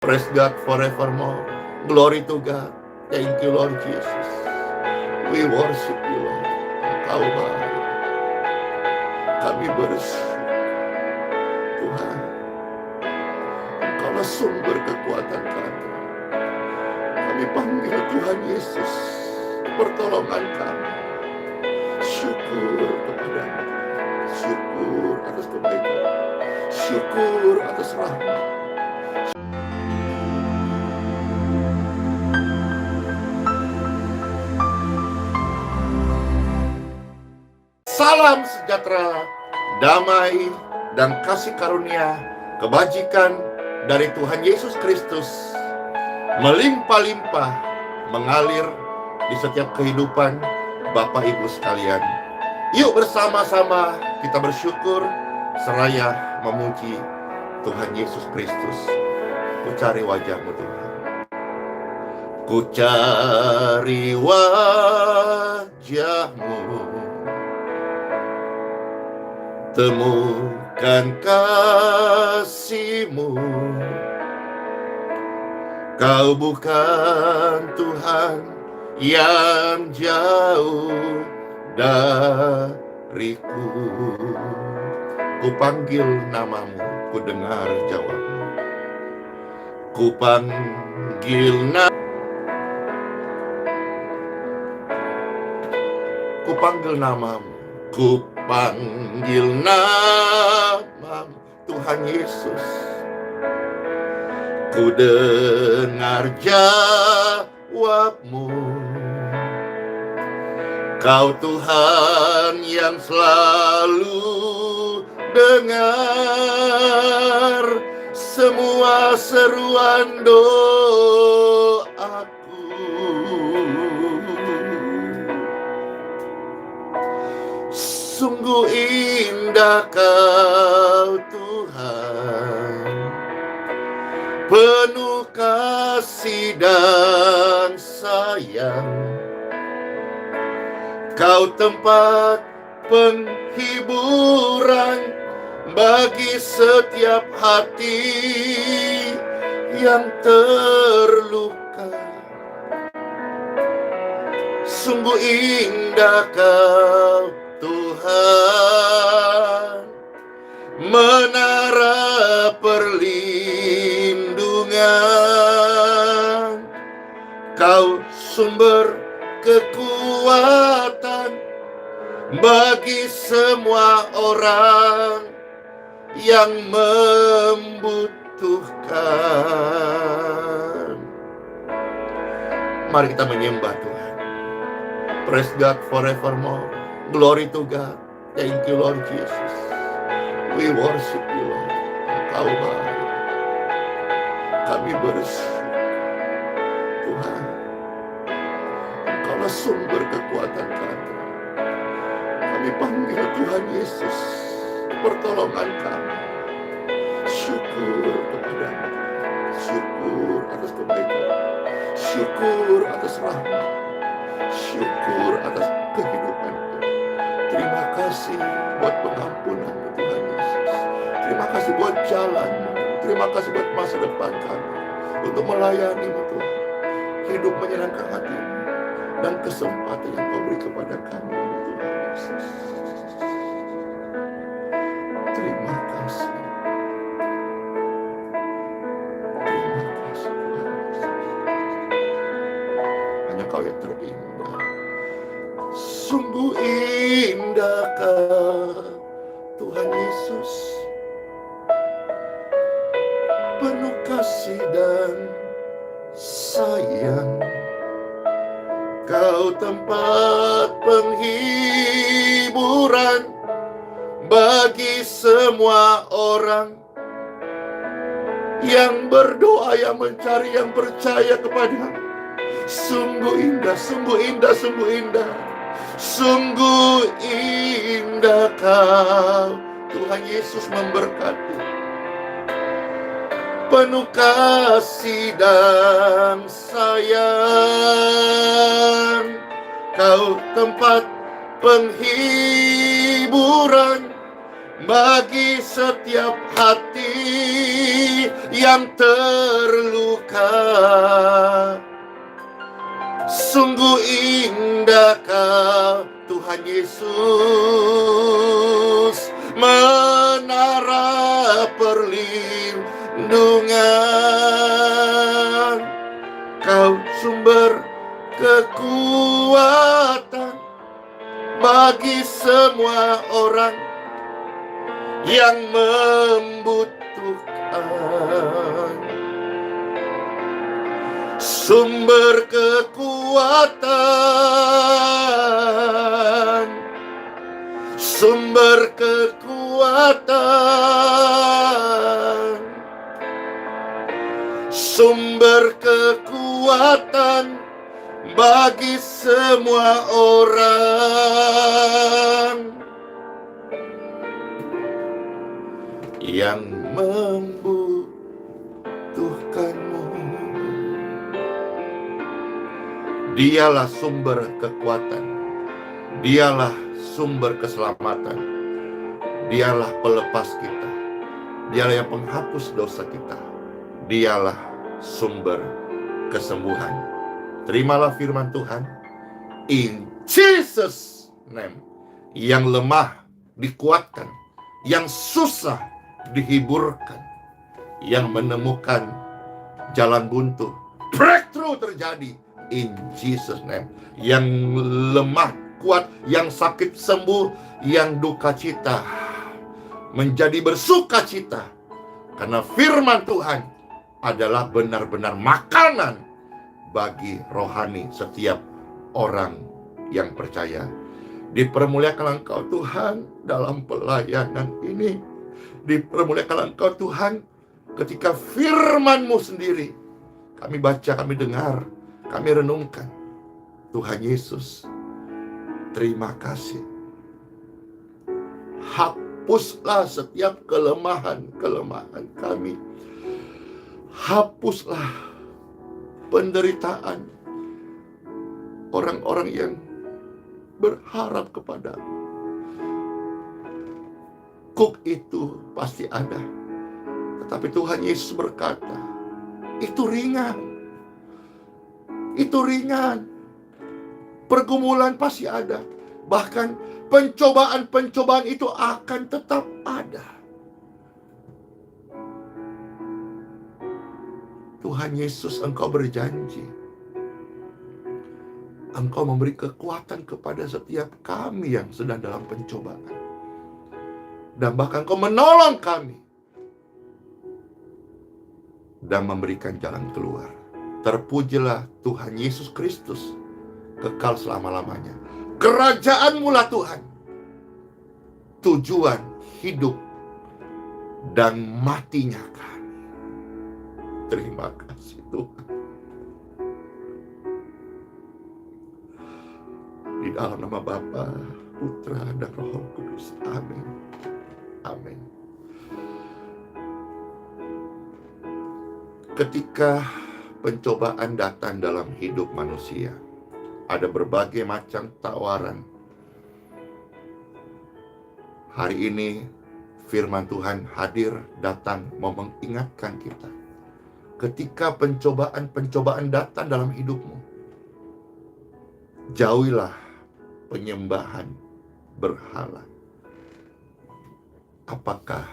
Praise God forevermore. Glory to God. Thank you Lord Jesus. We worship you Lord. Engkau baik. Kami bersyukur Tuhan. Engkaulah sumber kekuatan kami. Kami panggil Tuhan Yesus, pertolongan kami. Syukur kepadamu. Syukur atas kebaikan. Syukur atas rahmat. Salam sejahtera, damai, dan kasih karunia, kebajikan dari Tuhan Yesus Kristus melimpah-limpah mengalir di setiap kehidupan Bapak Ibu sekalian. Yuk bersama-sama kita bersyukur seraya memuji Tuhan Yesus Kristus. Ku cari wajah-Mu Tuhan. Ku cari wajah-Mu, temukan kasih-Mu. Kau bukan Tuhan yang jauh dariku. Ku panggil namamu, ku dengar jawabmu. Ku panggil namamu, ku panggil namamu, Tuhan Yesus. Ku dengar jawabmu. Kau Tuhan yang selalu dengar semua seruan doaku. Sungguh indah Kau Tuhan, penuh kasih dan sayang. Kau tempat penghiburan bagi setiap hati yang terluka. Sungguh indah Kau Tuhan, menara perlindungan. Kau sumber kekuatan bagi semua orang yang membutuhkan. Mari kita menyembah Tuhan. Praise God forevermore. Glory to God. Thank you Lord Jesus. We worship you Lord. Engkau baik. Kami bersyukur Tuhan. Engkaulah sumber kekuatan kami. Kami panggil Tuhan Yesus, pertolongan kami. Syukur kepadamu. Syukur atas kebaikan. Syukur atas rahmat. Syukur atas kehidupan. Terima kasih buat pengampunan-Mu Tuhan Yesus. Terima kasih buat jalan-Mu. Terima kasih buat masa depan kami. Untuk melayani-Mu Tuhan. Hidup menyenangkan hati-Mu. Dan kesempatan yang Kau beri kepada kami Tuhan Yesus. Terima kasih. Terima kasih Tuhan Yesus. Hanya Kau yang terindah. Sungguh indah Kau Tuhan Yesus, penuh kasih dan sayang. Kau tempat penghiburan bagi semua orang yang berdoa, yang mencari, yang percaya kepada-Mu. Sungguh indah, sungguh indah, sungguh indah. Sungguh indah Kau Tuhan Yesus memberkati. Penuh kasih dan sayang. Kau tempat penghiburan bagi setiap hati yang terluka. Sungguh indah Kau Tuhan Yesus, menara perlindungan. Kau sumber kekuatan bagi semua orang yang membutuhkan. Sumber kekuatan, sumber kekuatan, sumber kekuatan bagi semua orang yang membutuhkanmu. Dialah sumber kekuatan, Dialah sumber keselamatan, Dialah pelepas kita, Dialah yang penghapus dosa kita, Dialah sumber kesembuhan. Terimalah firman Tuhan. In Jesus name. Yang lemah dikuatkan, yang susah dihiburkan, yang menemukan jalan buntu, breakthrough terjadi. In Jesus name. Yang lemah kuat, yang sakit sembuh, yang duka cita menjadi bersuka cita. Karena firman Tuhan adalah benar-benar makanan bagi rohani setiap orang yang percaya. Dipermuliakanlah Engkau Tuhan dalam pelayanan ini. Dipermuliakanlah Engkau Tuhan ketika firman-Mu sendiri kami baca, kami dengar, kami renungkan. Tuhan Yesus, terima kasih. Hapuslah setiap kelemahan-kelemahan kami. Hapuslah penderitaan orang-orang yang berharap kepadamu. Kuk itu pasti ada, tetapi Tuhan Yesus berkata, itu ringan. Itu ringan. Pergumulan pasti ada. Bahkan pencobaan-pencobaan itu akan tetap ada. Tuhan Yesus, Engkau berjanji, Engkau memberi kekuatan kepada setiap kami yang sedang dalam pencobaan. Dan bahkan Engkau menolong kami dan memberikan jalan keluar. Terpujilah Tuhan Yesus Kristus, kekal selama-lamanya. Kerajaan-Mu lah Tuhan, tujuan hidup dan matinya kami. Terima kasih Tuhan. Di dalam nama Bapa, Putra, dan Roh Kudus. Amin. Amin. Ketika pencobaan datang dalam hidup manusia, ada berbagai macam tawaran. Hari ini firman Tuhan hadir, datang mau mengingatkan kita. Ketika pencobaan-pencobaan datang dalam hidupmu, jauhilah penyembahan berhala. Apakah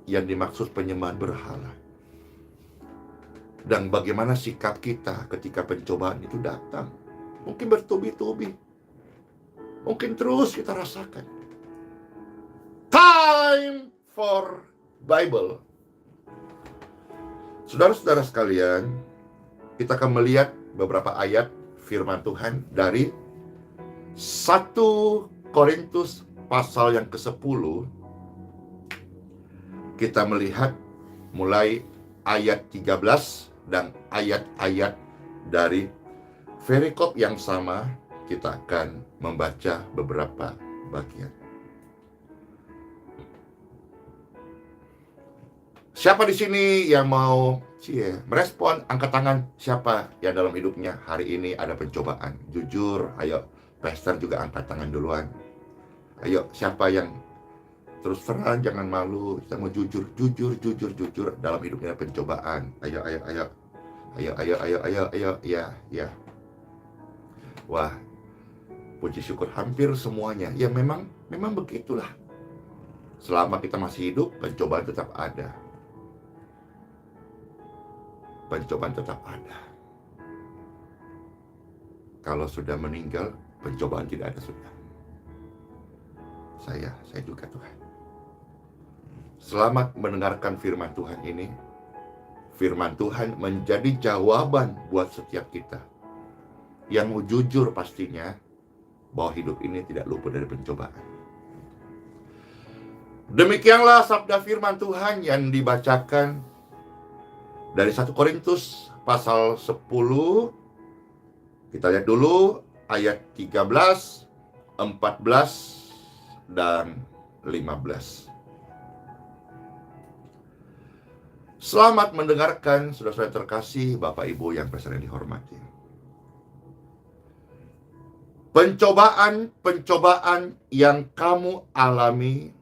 yang dimaksud penyembahan berhala? Dan bagaimana sikap kita ketika pencobaan itu datang? Mungkin bertubi-tubi, mungkin terus kita rasakan. Time for Bible. Saudara-saudara sekalian, kita akan melihat beberapa ayat firman Tuhan dari 1 Korintus pasal yang ke-10. Kita melihat mulai ayat 13 dan ayat-ayat dari perikop yang sama. Kita akan membaca beberapa bagian. Siapa di sini yang mau merespon? Angkat tangan. Siapa yang dalam hidupnya hari ini ada pencobaan? Jujur, ayo. Pastor juga angkat tangan duluan. Ayo, siapa yang Terus terang, jangan malu. Kita mau jujur dalam hidupnya pencobaan. Ayo. Ya. Wah, puji syukur hampir semuanya. Ya memang begitulah. Selama kita masih hidup, pencobaan tetap ada. Kalau sudah meninggal, pencobaan tidak ada sudah. Saya juga Tuhan. Selamat mendengarkan firman Tuhan ini. Firman Tuhan menjadi jawaban buat setiap kita yang mau jujur pastinya bahwa hidup ini tidak luput dari pencobaan. Demikianlah sabda firman Tuhan yang dibacakan dari 1 Korintus pasal 10. Kita lihat dulu ayat 13, 14, dan 15. Selamat mendengarkan, saudara-saudara terkasih, Bapak Ibu yang presiden dihormati. Pencobaan yang kamu alami,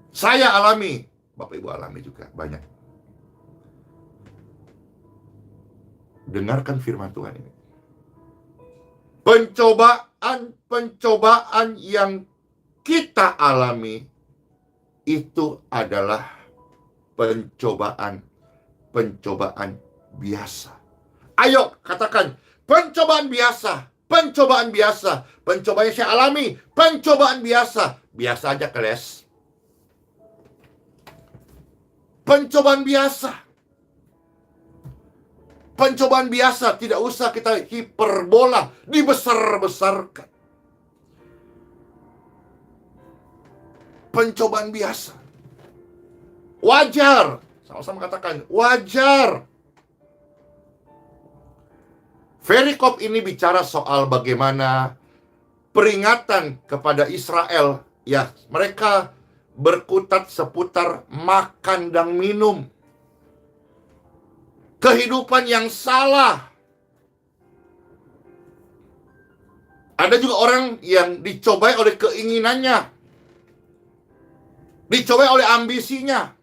saya alami, Bapak Ibu alami juga banyak. Dengarkan firman Tuhan ini. Pencobaan yang kita alami itu adalah pencobaan biasa. Ayo katakan, pencobaan biasa. Pencobaan yang saya alami, pencobaan biasa. Biasa aja, keles. Pencobaan biasa, tidak usah kita hiperbola, dibesar-besarkan. Pencobaan biasa. Wajar. Sama-sama katakan, wajar. Perikop ini bicara soal bagaimana peringatan kepada Israel. Ya, mereka berkutat seputar makan dan minum. Kehidupan yang salah. Ada juga orang yang dicobai oleh keinginannya. Dicobai oleh ambisinya.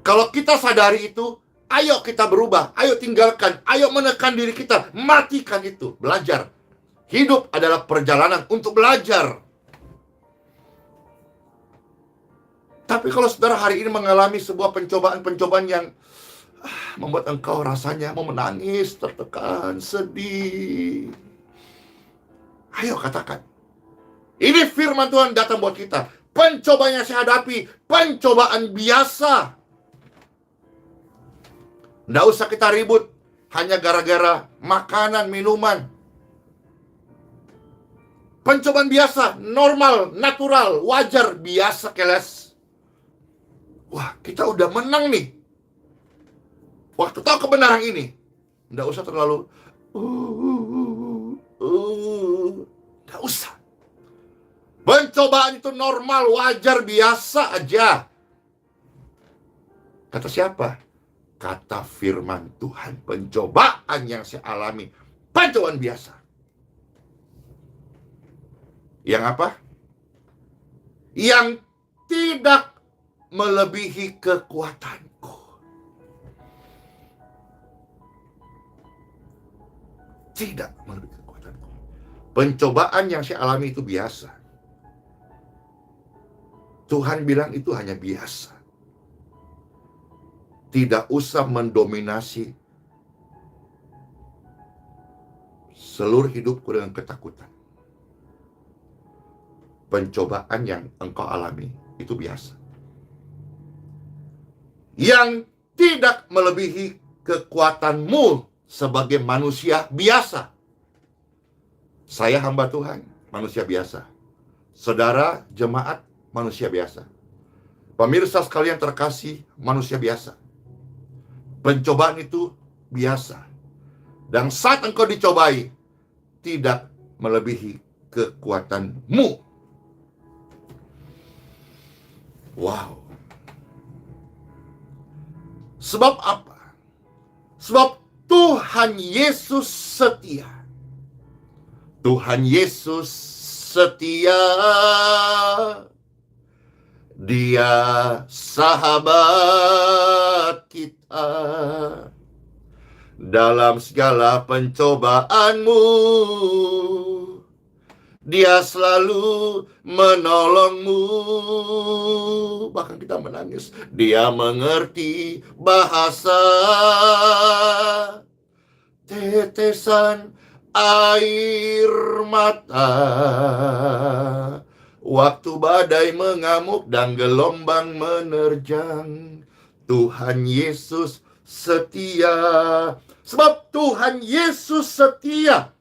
Kalau kita sadari itu, ayo kita berubah, ayo tinggalkan, ayo menekan diri kita, matikan itu, belajar. Hidup adalah perjalanan untuk belajar. Tapi kalau saudara hari ini mengalami sebuah pencobaan yang membuat engkau rasanya mau menangis, tertekan, sedih, ayo katakan, ini firman Tuhan datang buat kita. Pencobaan yang saya hadapi, pencobaan biasa. Nggak usah kita ribut hanya gara-gara makanan, minuman. Pencobaan biasa, normal, natural, wajar, biasa, keles. Wah, kita udah menang nih. Waktu tahu kebenaran ini, nggak usah terlalu nggak usah. Pencobaan itu normal, wajar, biasa aja. Kata siapa? Kata firman Tuhan, pencobaan yang saya alami, pencobaan biasa. Yang apa? Yang tidak melebihi kekuatanku. Tidak melebihi kekuatanku. Pencobaan yang saya alami itu biasa. Tuhan bilang itu hanya biasa. Tidak usah mendominasi seluruh hidupku dengan ketakutan. Pencobaan yang engkau alami itu biasa. Yang tidak melebihi kekuatanmu sebagai manusia biasa. Saya hamba Tuhan, manusia biasa. Saudara, jemaat, manusia biasa. Pemirsa sekalian terkasih, manusia biasa. Pencobaan itu biasa. Dan saat engkau dicobai, tidak melebihi kekuatanmu. Wow. Sebab apa? Sebab Tuhan Yesus setia. Tuhan Yesus setia, Dia sahabat kita. Dalam segala pencobaanmu, Dia selalu menolongmu. Bahkan kita menangis. Dia mengerti bahasa tetesan air mata waktu badai mengamuk dan gelombang menerjang. Tuhan Yesus setia. Sebab Tuhan Yesus setia.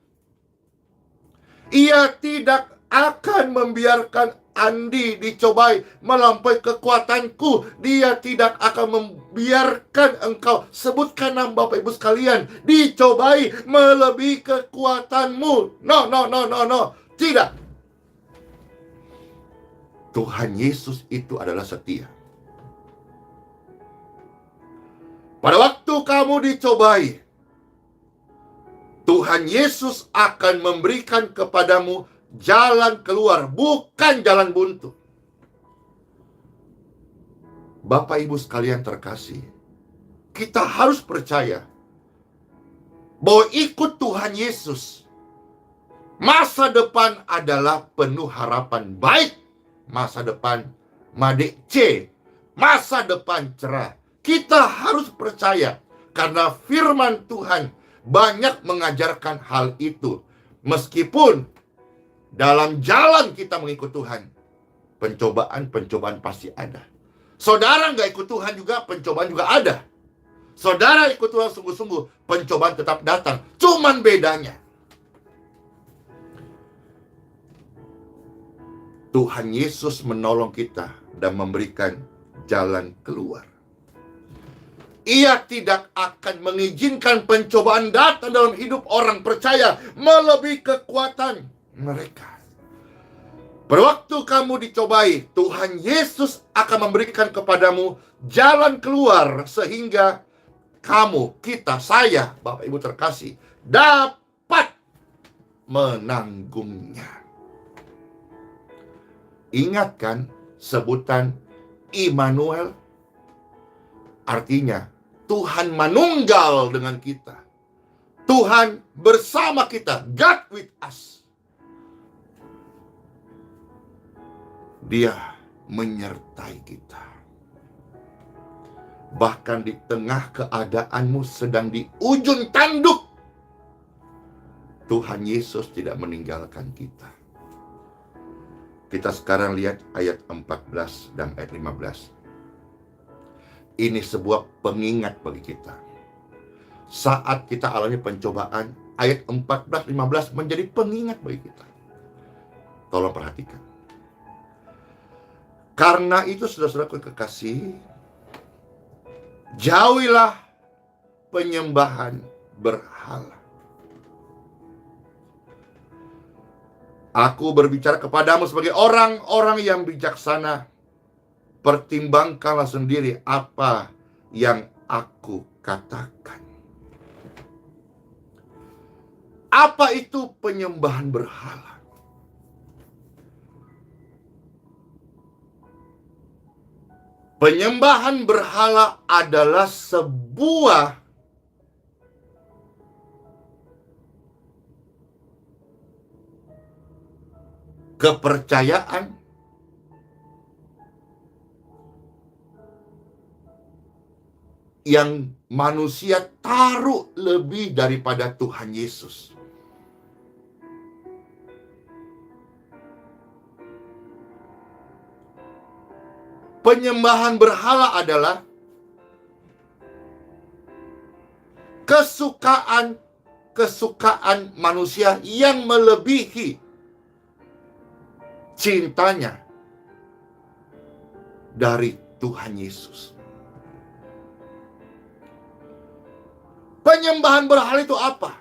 Ia tidak akan membiarkan Andi dicobai melampaui kekuatanku. Dia tidak akan membiarkan engkau, sebutkan nama Bapak Ibu sekalian, dicobai melebihi kekuatanmu. No. Tidak. Tuhan Yesus itu adalah setia. Pada waktu kamu dicobai, Tuhan Yesus akan memberikan kepadamu jalan keluar, bukan jalan buntu. Bapak Ibu sekalian terkasih, kita harus percaya bahwa ikut Tuhan Yesus, masa depan adalah penuh harapan baik. Masa depan Made C, masa depan cerah. Kita harus percaya karena firman Tuhan banyak mengajarkan hal itu. Meskipun dalam jalan kita mengikut Tuhan, pencobaan pasti ada. Saudara nggak ikut Tuhan juga, pencobaan juga ada. Saudara ikut Tuhan sungguh-sungguh, pencobaan tetap datang. Cuman bedanya, Tuhan Yesus menolong kita dan memberikan jalan keluar. Ia tidak akan mengizinkan pencobaan datang dalam hidup orang percaya melebihi kekuatan mereka. Pada waktu kamu dicobai, Tuhan Yesus akan memberikan kepadamu jalan keluar sehingga kamu, kita, saya, Bapak Ibu terkasih, dapat menanggungnya. Ingatkan sebutan Immanuel, artinya Tuhan manunggal dengan kita. Tuhan bersama kita. God with us. Dia menyertai kita. Bahkan di tengah keadaanmu sedang di ujung tanduk, Tuhan Yesus tidak meninggalkan kita. Kita sekarang lihat ayat 14 dan ayat 15. Ini sebuah pengingat bagi kita. Saat kita alami pencobaan, ayat 14-15 menjadi pengingat bagi kita. Tolong perhatikan. Karena itu, saudara-saudaraku kekasih, jauhilah penyembahan berhala. Aku berbicara kepadamu sebagai orang-orang yang bijaksana. Pertimbangkanlah sendiri apa yang aku katakan. Apa itu penyembahan berhala? Penyembahan berhala adalah sebuah kepercayaan yang manusia taruh lebih daripada Tuhan Yesus. Penyembahan berhala adalah kesukaan manusia yang melebihi cintanya dari Tuhan Yesus. Penyembahan berhala itu apa?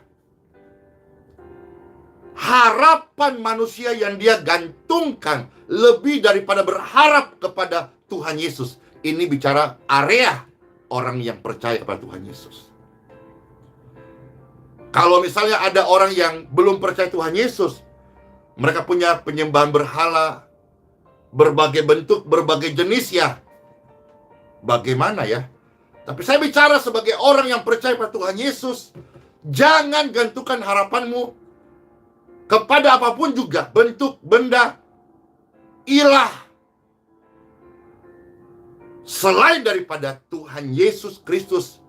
Harapan manusia yang dia gantungkan lebih daripada berharap kepada Tuhan Yesus. Ini bicara area orang yang percaya kepada Tuhan Yesus. Kalau misalnya ada orang yang belum percaya Tuhan Yesus, Mereka punya penyembahan berhala, berbagai bentuk, berbagai jenis ya. Bagaimana ya? Tapi saya bicara sebagai orang yang percaya pada Tuhan Yesus. Jangan gantungkan harapanmu kepada apapun juga, bentuk, benda, ilah, selain daripada Tuhan Yesus Kristus,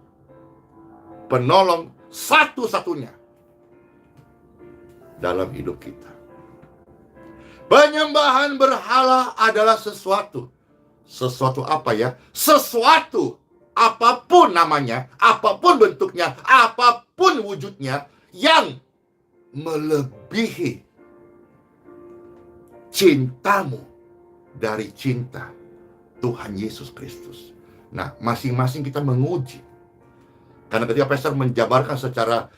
penolong satu-satunya dalam hidup kita. Penyembahan berhala adalah sesuatu apa ya? Sesuatu, apapun namanya, apapun bentuknya, apapun wujudnya, yang melebihi cintamu dari cinta Tuhan Yesus Kristus. Nah, masing-masing kita menguji. Karena ketika pastor menjabarkan secara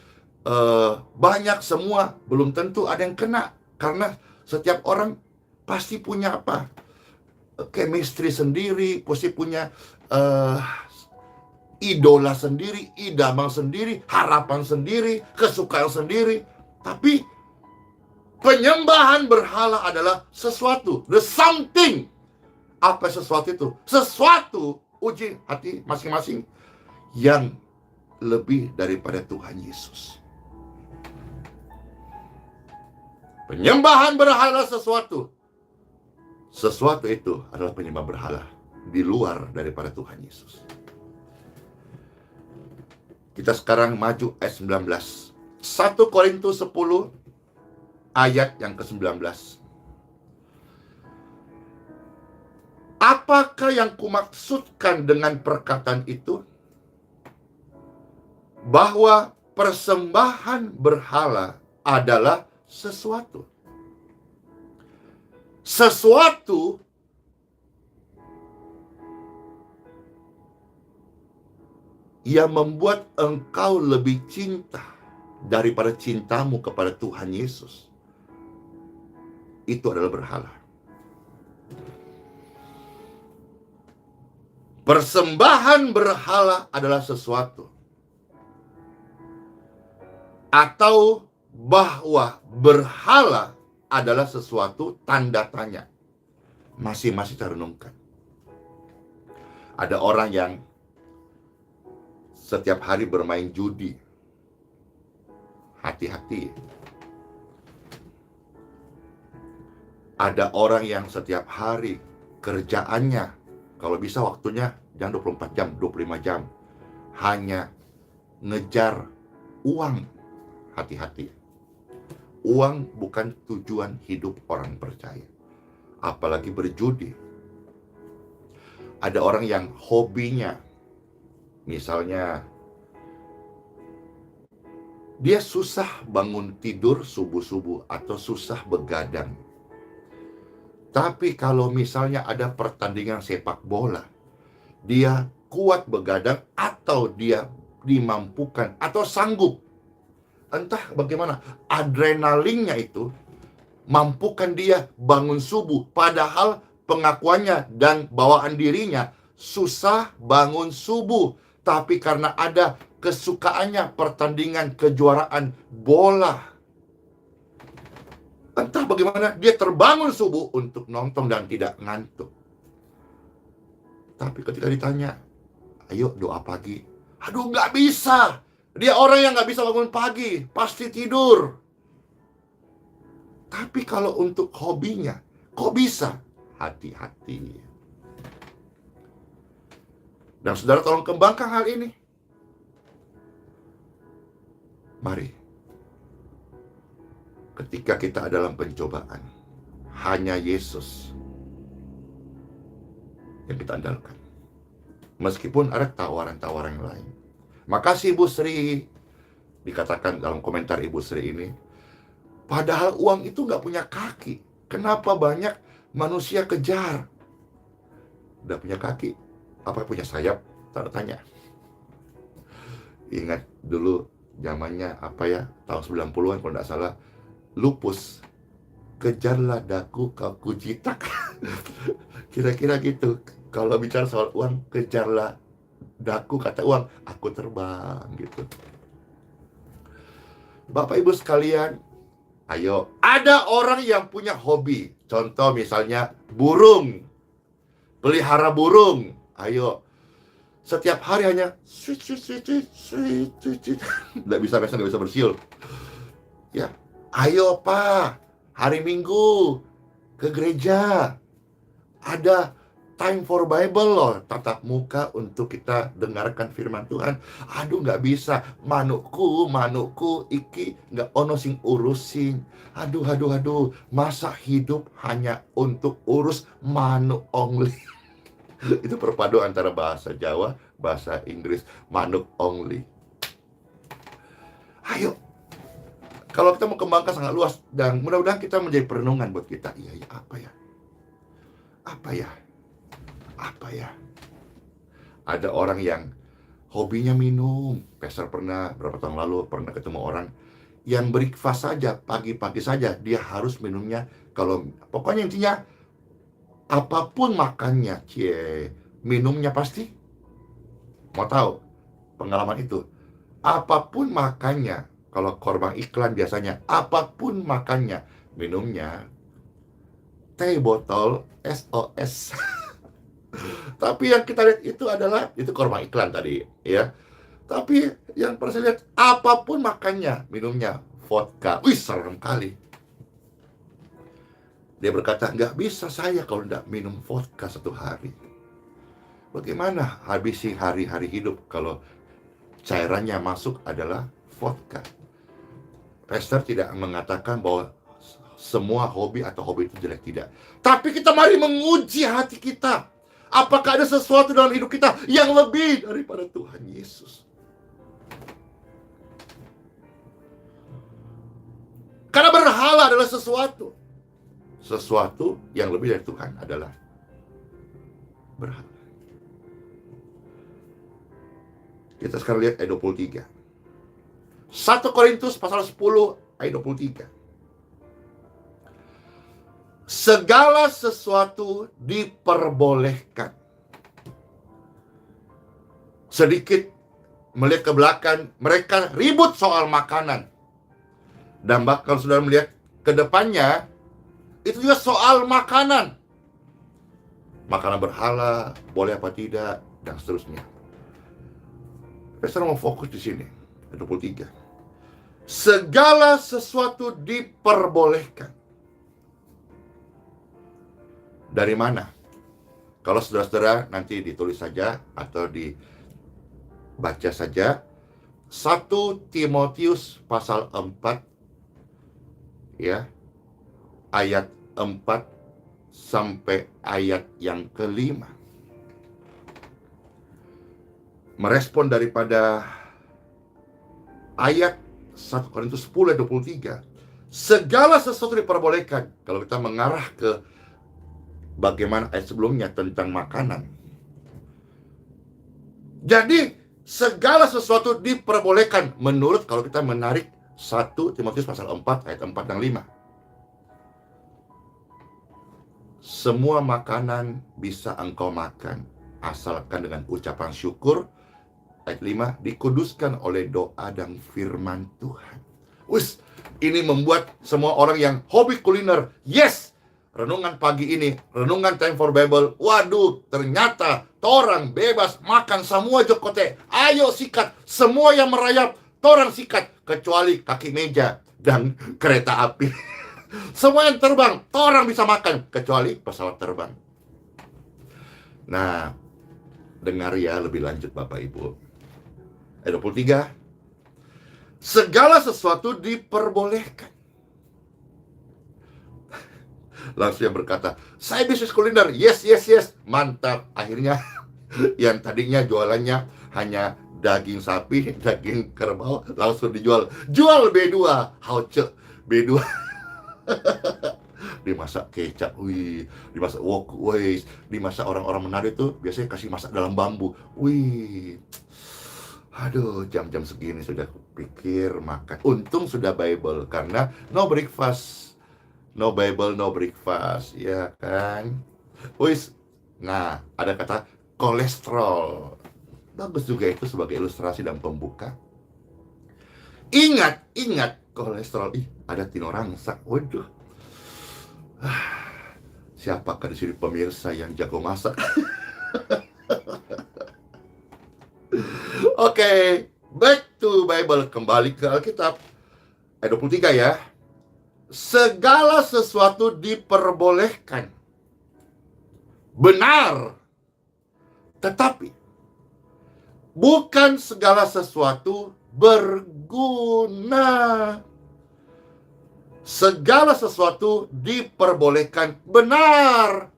banyak semua, belum tentu ada yang kena. Karena setiap orang pasti punya apa? Chemistry sendiri, pasti punya idola sendiri, idaman sendiri, harapan sendiri, kesukaan sendiri. Tapi penyembahan berhala adalah sesuatu, the something. Apa sesuatu itu? Sesuatu, uji hati masing-masing, yang lebih daripada Tuhan Yesus. Penyembahan berhala sesuatu. Sesuatu itu adalah penyembah berhala di luar daripada Tuhan Yesus. Kita sekarang maju ayat 19. 1 Korintus 10 ayat yang ke-19. Apakah yang kumaksudkan dengan perkataan itu? Bahwa persembahan berhala adalah sesuatu. Sesuatu yang membuat engkau lebih cinta daripada cintamu kepada Tuhan Yesus. Itu adalah berhala. Persembahan berhala adalah sesuatu. Atau bahwa berhala adalah sesuatu, tanda tanya. Masing-masing kita renungkan. Ada orang yang setiap hari bermain judi. Hati-hati. Ada orang yang setiap hari kerjaannya, kalau bisa waktunya jangan 24 jam, 25 jam, hanya ngejar uang. Hati-hati. Uang bukan tujuan hidup orang percaya. Apalagi berjudi. Ada orang yang hobinya, misalnya, dia susah bangun tidur subuh-subuh atau susah begadang. Tapi kalau misalnya ada pertandingan sepak bola, dia kuat begadang atau dia dimampukan atau sanggup. Entah bagaimana, adrenalinnya itu mampukan dia bangun subuh. Padahal pengakuannya dan bawaan dirinya susah bangun subuh. Tapi karena ada kesukaannya pertandingan kejuaraan bola, entah bagaimana dia terbangun subuh untuk nonton dan tidak ngantuk. Tapi ketika ditanya, ayo doa pagi, aduh gak bisa. Dia orang yang gak bisa bangun pagi, pasti tidur. Tapi kalau untuk hobinya, kok bisa? Hati-hati. Dan saudara tolong kembangkan hal ini. Mari, ketika kita dalam pencobaan, hanya Yesus yang kita andalkan. Meskipun ada tawaran-tawaran yang lain. Makasih Ibu Sri, dikatakan dalam komentar Ibu Sri ini. Padahal uang itu gak punya kaki. Kenapa banyak manusia kejar? Udah punya kaki, apa punya sayap? Tanda tanya. Ingat dulu zamannya apa ya, tahun 90-an kalau gak salah, lupus. Kejarlah daku kau kujitak. Kira-kira gitu. Kalau bicara soal uang, kejarlah daku, kata uang, aku terbang gitu. Bapak Ibu sekalian, Ayo, ada orang yang punya hobi. Contoh misalnya burung. Pelihara burung. Ayo, setiap hari hanya sweet, sweet, sweet, sweet, sweet, sweet, sweet. Nggak bisa besok, nggak bisa bersiul. Ya, ayo Pak, hari Minggu ke gereja. Ada time for Bible loh, tatap muka untuk kita dengarkan firman Tuhan. Aduh, nggak bisa, manukku iki nggak ono sing urusin. Aduh, masa hidup hanya untuk urus manuk only. Itu perpaduan antara bahasa Jawa, bahasa Inggris, manuk only. Ayo, kalau kita mau kembangkan sangat luas, dan mudah-mudahan kita menjadi perenungan buat kita. Iya, apa ya? Ada orang yang hobinya minum. Pastor pernah, berapa tahun lalu, pernah ketemu orang yang breakfast saja, pagi-pagi saja, dia harus minumnya. Pokoknya intinya, apapun makannya, minumnya pasti. Mau tahu pengalaman itu? Apapun makannya, kalau korban iklan biasanya, apapun makannya, minumnya teh botol SOS. Tapi yang kita lihat itu adalah, itu korban iklan tadi, ya. Tapi yang pernah saya lihat, apapun makannya, minumnya vodka. Wih, serem kali. Dia berkata, nggak bisa saya kalau nggak minum vodka satu hari. Bagaimana habisi hari-hari hidup kalau cairannya masuk adalah vodka? Pastor tidak mengatakan bahwa semua hobi atau hobi itu jelek, tidak. Tapi kita mari menguji hati kita. Apakah ada sesuatu dalam hidup kita yang lebih daripada Tuhan Yesus? Karena berhala adalah sesuatu. Sesuatu yang lebih dari Tuhan adalah berhala. Kita sekarang lihat ayat 23. 1 Korintus pasal 10 ayat 23. Segala sesuatu diperbolehkan. Sedikit melihat ke belakang, mereka ribut soal makanan. Dan bahkan saudara melihat ke depannya, itu juga soal makanan. Makanan berhala, boleh apa tidak, dan seterusnya. Saya mau fokus di sini, 23. Segala sesuatu diperbolehkan. Dari mana? Kalau saudara-saudara nanti ditulis saja atau dibaca saja. 1 Timotius pasal 4, ya, ayat 4 sampai ayat yang ke-5. Merespon daripada ayat 1 Korintus 10 ayat 23. Segala sesuatu diperbolehkan. Kalau kita mengarah ke bagaimana ayat sebelumnya tentang makanan. Jadi segala sesuatu diperbolehkan menurut kalau kita menarik 1 Timotius pasal 4 ayat 4 dan 5. Semua makanan bisa engkau makan asalkan dengan ucapan syukur. Ayat 5, dikuduskan oleh doa dan firman Tuhan. Wis, ini membuat semua orang yang hobi kuliner, yes. Renungan pagi ini, renungan Time for Bible. Waduh, ternyata torang bebas makan semua jokote. Ayo sikat, semua yang merayap, torang sikat. Kecuali kaki meja dan kereta api. Semua yang terbang, torang bisa makan. Kecuali pesawat terbang. Nah, dengar ya lebih lanjut Bapak Ibu. Ayat 23. Segala sesuatu diperbolehkan. Langsung yang berkata, saya bisnis kuliner, yes, mantap. Akhirnya yang tadinya jualannya hanya daging sapi, daging kerbau, langsung dijual. Jual B2, hauce B2. Dimasak kecap, wih, dimasak walkways, dimasak orang-orang Manado itu biasanya kasih masak dalam bambu. Wih, aduh, jam-jam segini sudah pikir makan. Untung sudah Bible, karena no breakfast. No Bible, no breakfast, ya kan? Wis, nah, ada kata kolesterol. Bagus juga itu sebagai ilustrasi dan pembuka. Ingat, kolesterol. Ih, ada Tino Rangsa. Waduh. Siapakah di sini pemirsa yang jago masak? Oke, back to Bible. Kembali ke Alkitab. Ayat 23 ya. Segala sesuatu diperbolehkan. Benar. Tetapi bukan segala sesuatu berguna. Segala sesuatu diperbolehkan. Benar.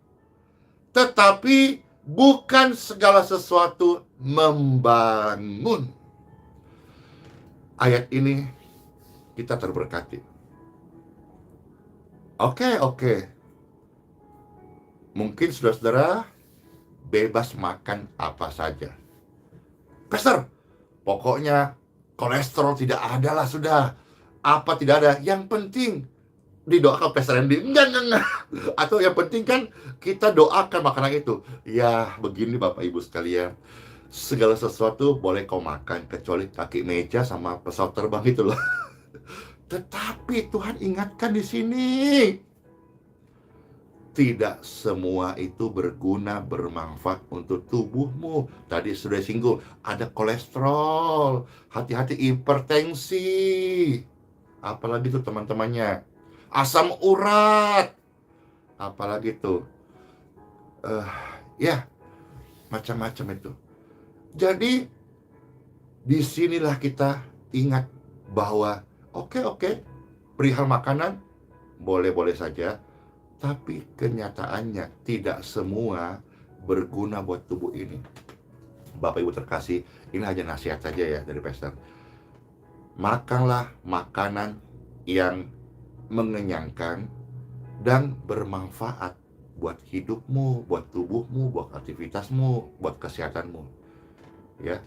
Tetapi bukan segala sesuatu membangun. Ayat ini kita terberkati. Oke. Mungkin saudara-saudara bebas makan apa saja. Pastor, pokoknya kolesterol tidak ada lah sudah. Apa tidak ada? Yang penting didoakan Pastor Randy. Enggak. Atau yang penting kan kita doakan makanan itu. Ya, begini Bapak Ibu sekalian. Segala sesuatu boleh kau makan kecuali kaki meja sama pesawat terbang itu loh. Tetapi Tuhan ingatkan di sini, tidak semua itu berguna, bermanfaat untuk tubuhmu. Tadi sudah singgung, ada kolesterol, hati-hati hipertensi, apalagi tuh teman-temannya, asam urat, apalagi tuh, ya macam-macam itu. Jadi disinilah kita ingat bahwa oke, perihal makanan boleh-boleh saja, tapi kenyataannya tidak semua berguna buat tubuh ini. Bapak Ibu terkasih, ini hanya nasihat saja ya dari Pastor. Makanlah makanan yang mengenyangkan dan bermanfaat buat hidupmu, buat tubuhmu, buat aktivitasmu, buat kesehatanmu. Ya,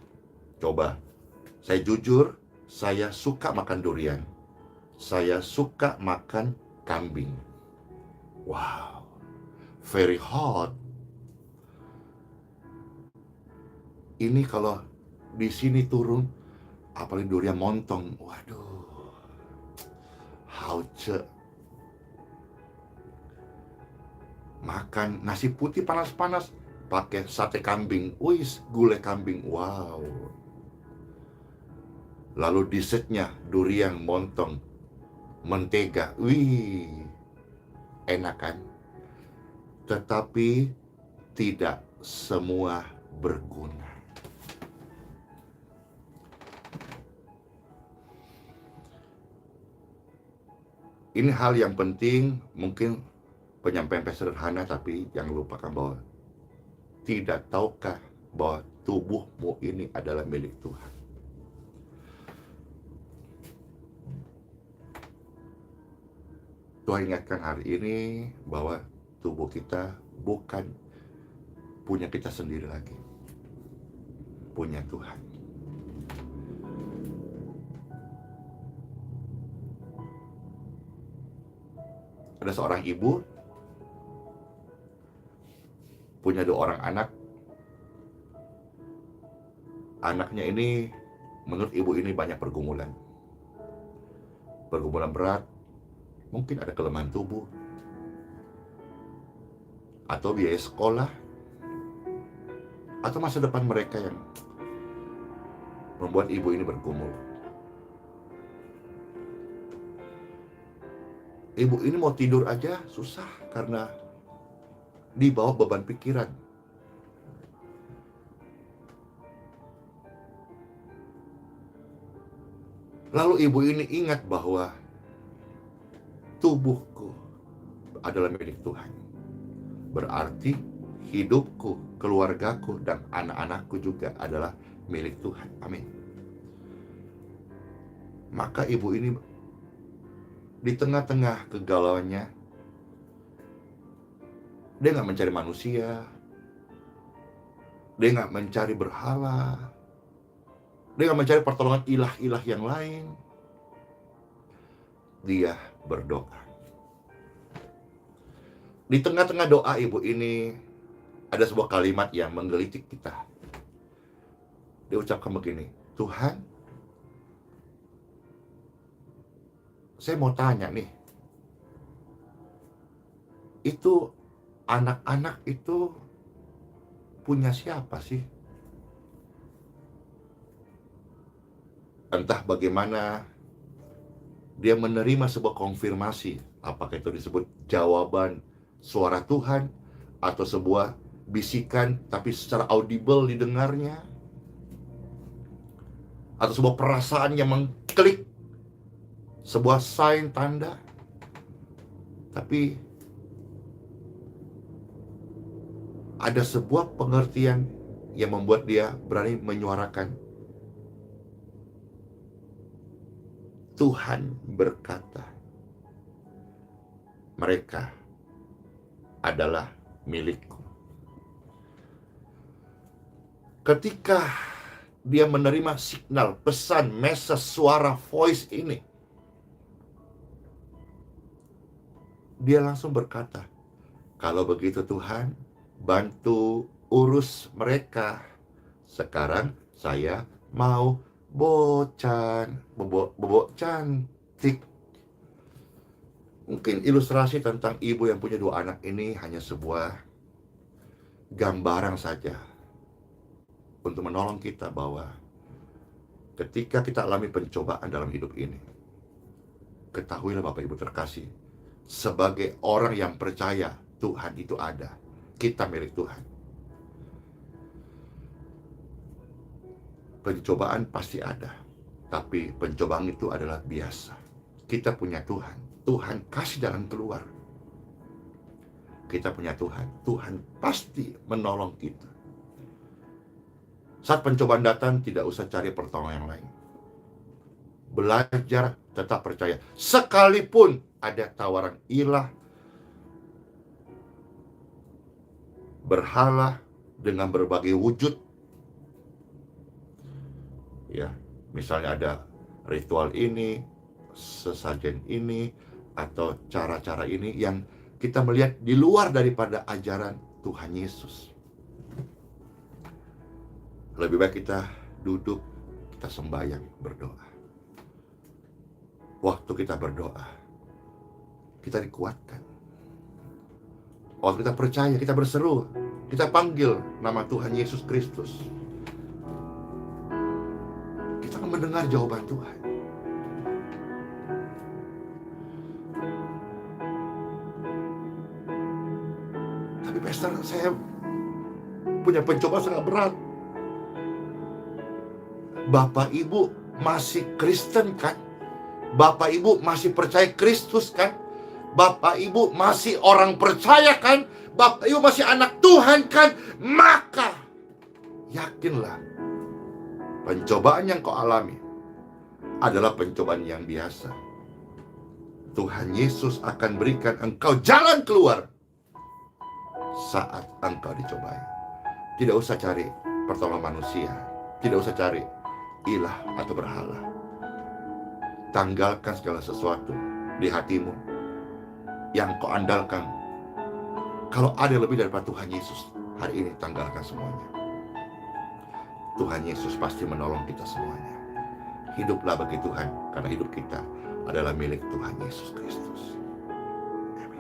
coba. Saya jujur, saya suka makan durian. Saya suka makan kambing. Wow, very hot. Ini kalau di sini turun, apalagi durian montong. Waduh, hauce. Makan nasi putih panas-panas, pakai sate kambing, wis, gulai kambing, wow. Lalu dessertnya durian montong, mentega, wih, enak kan? Tetapi tidak semua berguna. Ini hal yang penting, mungkin penyampaian sederhana, tapi jangan lupakan bahwa tidak tahukah bahwa tubuhmu ini adalah milik Tuhan. Tuhan ingatkan hari ini bahwa tubuh kita bukan punya kita sendiri lagi, punya Tuhan. Ada seorang ibu punya 2 orang anak. Anaknya ini, menurut ibu ini banyak pergumulan berat, mungkin ada kelemahan tubuh, atau biaya sekolah, atau masa depan mereka yang membuat ibu ini bergumul. Ibu ini mau tidur aja susah karena di bawah beban pikiran. Lalu ibu ini ingat bahwa tubuhku adalah milik Tuhan. Berarti hidupku, keluargaku, dan anak-anakku juga adalah milik Tuhan. Amin. Maka ibu ini di tengah-tengah kegalauannya, dia nggak mencari manusia, dia nggak mencari berhala, dia nggak mencari pertolongan ilah-ilah yang lain. Dia berdoa. Di tengah-tengah doa ibu ini ada sebuah kalimat yang menggelitik kita. Dia ucapkan begini, Tuhan, Saya mau tanya nih, itu anak-anak itu punya siapa sih? Entah bagaimana dia menerima sebuah konfirmasi, apakah itu disebut jawaban suara Tuhan atau sebuah bisikan tapi secara audible didengarnya, atau sebuah perasaan yang mengklik, sebuah sign, tanda. Tapi ada sebuah pengertian yang membuat dia berani menyuarakan. Tuhan berkata, mereka adalah milikku. Ketika dia menerima signal, pesan, message, suara, voice ini, dia langsung berkata, kalau begitu Tuhan, bantu urus mereka. Sekarang saya mau bobok cantik. Mungkin ilustrasi tentang ibu yang punya 2 anak ini hanya sebuah gambaran saja untuk menolong kita bahwa ketika kita alami pencobaan dalam hidup ini, ketahuilah Bapak Ibu terkasih, sebagai orang yang percaya Tuhan itu ada, kita milik Tuhan. Pencobaan pasti ada, tapi pencobaan itu adalah biasa. Kita punya Tuhan. Tuhan kasih jalan keluar. Kita punya Tuhan. Tuhan pasti menolong kita. Saat pencobaan datang, tidak usah cari pertolongan yang lain. Belajar tetap percaya. Sekalipun ada tawaran ilah, berhala dengan berbagai wujud. Ya, misalnya ada ritual ini, sesajen ini, atau cara-cara ini yang kita melihat di luar daripada ajaran Tuhan Yesus. Lebih baik kita duduk, kita sembahyang, berdoa. Waktu kita berdoa, kita dikuatkan. Waktu kita percaya, kita berseru, kita panggil nama Tuhan Yesus Kristus, kita akan mendengar jawaban Tuhan. Tapi Pastor, saya punya pencobaan sangat berat. Bapak Ibu masih Kristen kan? Bapak Ibu masih percaya Kristus kan? Bapak Ibu masih orang percaya kan? Bapak Ibu masih anak Tuhan kan? Maka yakinlah, pencobaan yang kau alami adalah pencobaan yang biasa. Tuhan Yesus akan berikan engkau jalan keluar saat engkau dicobai. Tidak usah cari pertolongan manusia, tidak usah cari ilah atau berhala. Tanggalkan segala sesuatu di hatimu yang kau andalkan. Kalau ada lebih daripada Tuhan Yesus, hari ini tanggalkan semuanya. Tuhan Yesus pasti menolong kita semuanya. Hiduplah bagi Tuhan, karena hidup kita adalah milik Tuhan Yesus Kristus. Amin.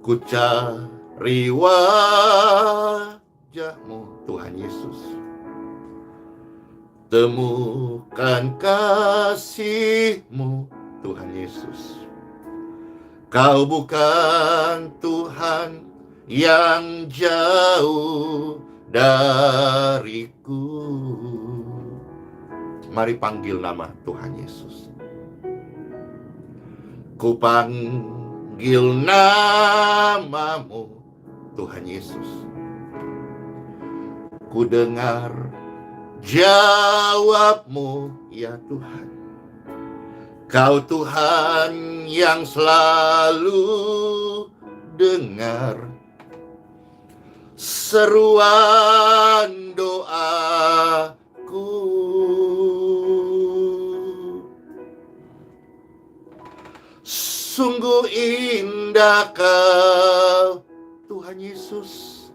Ku cari wajah-Mu Tuhan Yesus, temukan kasih-Mu Tuhan Yesus. Kau bukan Tuhan yang jauh dariku. Mari panggil nama Tuhan Yesus. Ku panggil nama-Mu Tuhan Yesus. Ku dengar jawab-Mu ya Tuhan. Kau Tuhan yang selalu dengar seruan doaku. Sungguh indah Kau Tuhan Yesus,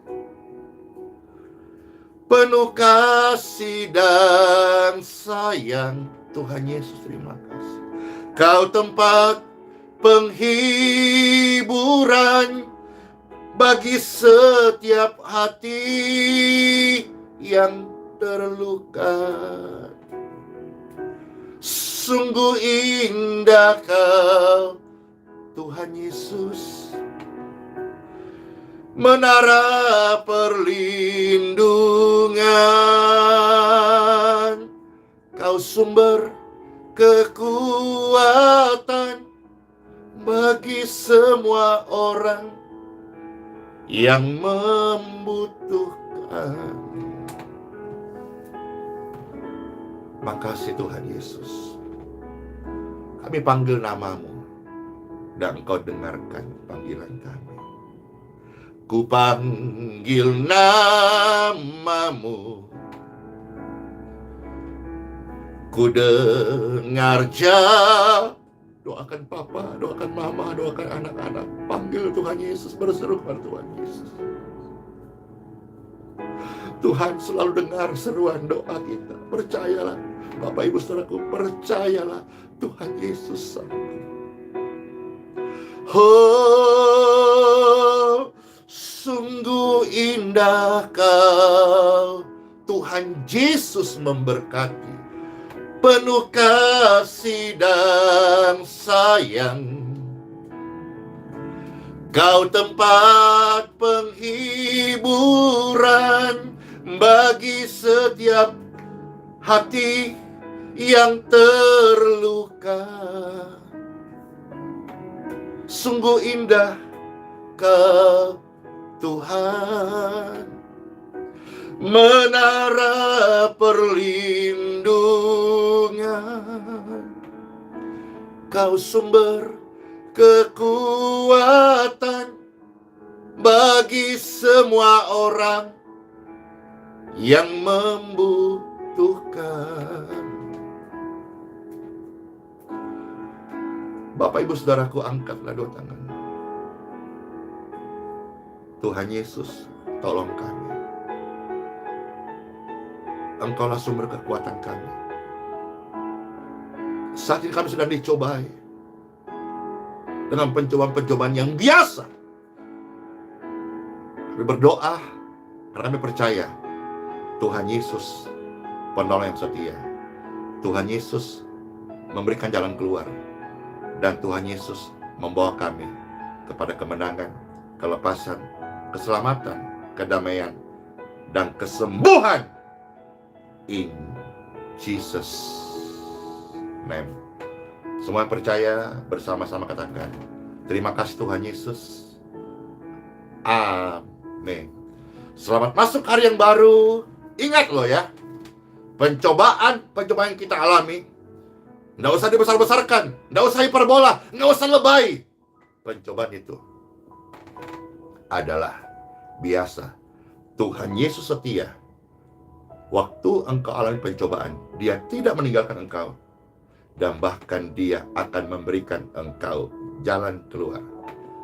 penuh kasih dan sayang Tuhan Yesus. Terima kasih. Kau tempat penghiburan bagi setiap hati yang terluka. Sungguh indah Kau, Tuhan Yesus, menara perlindungan. Kau sumber kekuatan bagi semua orang yang membutuhkan. Makasih Tuhan Yesus. Kami panggil nama-Mu dan Engkau dengarkan panggilan kami. Ku panggil nama-Mu, ku dengar doakan Papa, doakan Mama, doakan anak-anak. Panggil Tuhan Yesus, berseru kepada Tuhan Yesus. Tuhan selalu dengar seruan doa kita. Percayalah, Bapak Ibu Saudaraku, percayalah Tuhan Yesus sanggup. Oh, sungguh indah Kau, Tuhan Yesus memberkati, penuh kasih dan sayang. Kau tempat penghiburan bagi setiap hati yang terluka. Sungguh indah Kau, Tuhan, menara perlindungan. Kau sumber kekuatan bagi semua orang yang membutuhkan. Bapak Ibu Saudaraku, angkatlah dua tangan. Tuhan Yesus, tolong kami. Engkaulah sumber kekuatan kami. Saat ini kami sedang dicobai dengan pencobaan-pencobaan yang biasa. Kami berdoa karena kami percaya Tuhan Yesus penolong yang setia. Tuhan Yesus memberikan jalan keluar, dan Tuhan Yesus membawa kami kepada kemenangan, kelepasan, keselamatan, kedamaian, dan kesembuhan. In Jesus' name. Semua yang percaya bersama-sama katakan, terima kasih Tuhan Yesus. Amin. Selamat masuk hari yang baru. Ingat loh ya, pencobaan yang kita alami, nggak usah dibesar-besarkan, nggak usah hiperbola, nggak usah lebay. Pencobaan itu adalah biasa. Tuhan Yesus setia. Waktu engkau alami pencobaan, Dia tidak meninggalkan engkau, dan bahkan Dia akan memberikan engkau jalan keluar.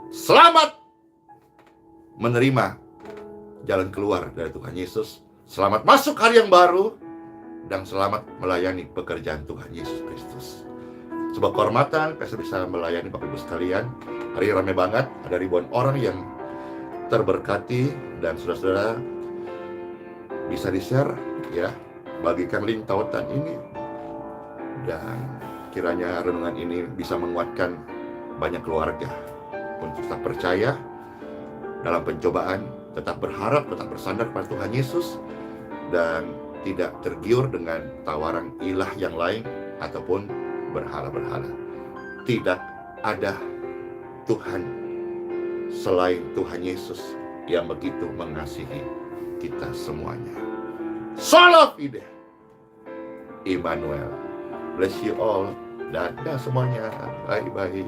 Selamat menerima jalan keluar dari Tuhan Yesus. Selamat masuk hari yang baru, dan selamat melayani pekerjaan Tuhan Yesus Kristus. Sebuah kehormatan saya bisa melayani Bapak Ibu sekalian. Hari ramai banget, ada ribuan orang yang terberkati, dan saudara-saudara bisa di-share ya, bagikan link tautan ini, dan kiranya renungan ini bisa menguatkan banyak keluarga untuk tetap percaya dalam pencobaan, tetap berharap, tetap bersandar pada Tuhan Yesus, dan tidak tergiur dengan tawaran ilah yang lain ataupun berhala-berhala. Tidak ada Tuhan selain Tuhan Yesus yang begitu mengasihi kita semuanya. Sola Fide, Immanuel. Bless you all. Dadah semuanya. Bye-bye.